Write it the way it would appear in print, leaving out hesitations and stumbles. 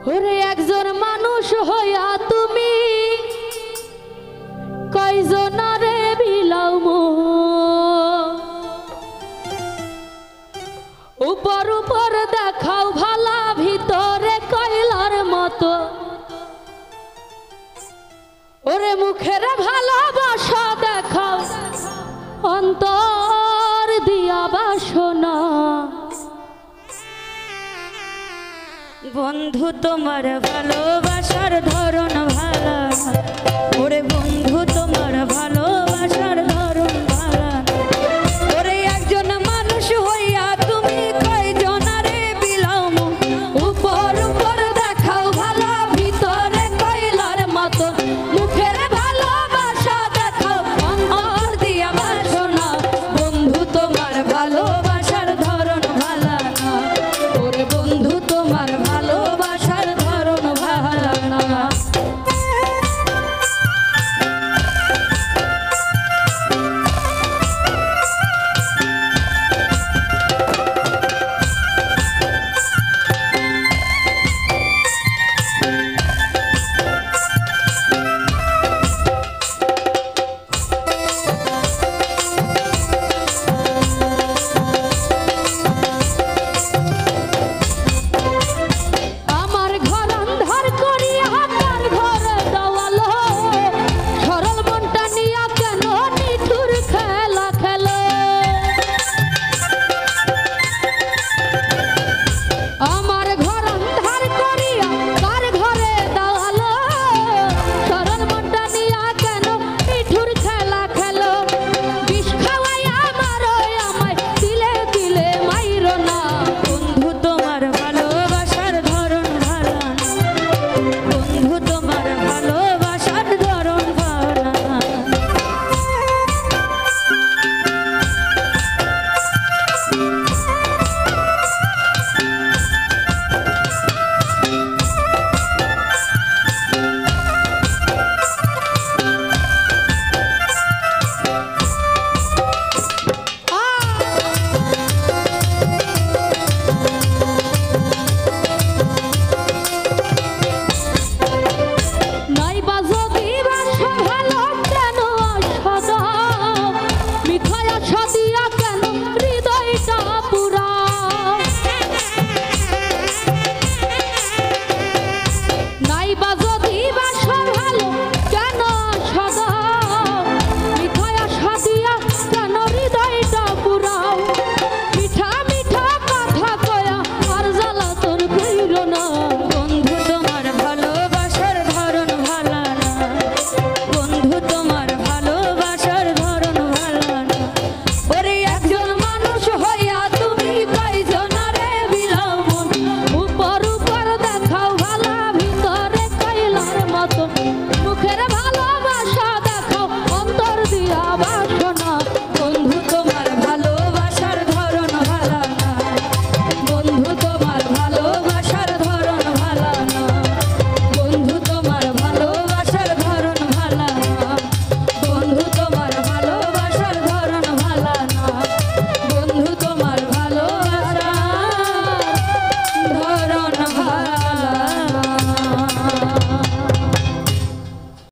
ওরে একজন মানুষ হইয়া তুমি কয়জনারে বিলাও উপর উপর দেখাও ভালা ভিতরে কয়লার মতো ওরে মুখের ভালোবাসা দেখাও অন্তর দিয়া বাসনা বন্ধু তোমার ভালোবাসার ধরন ভালো ওরে বন্ধু তোমার ভালোবাসার ধরন ভালো ওরে একজন মানুষ হইয়া তুমি কয়জনারে বিলাও উপর উপর দেখাও ভালো ভিতরে কয়লার মতো মুখের ভালোবাসা দেখাও অন্তর দিয়া বাসনা বন্ধু তোমার ভালোবাসার ধরন ভালো না ওরে বন্ধু তোমার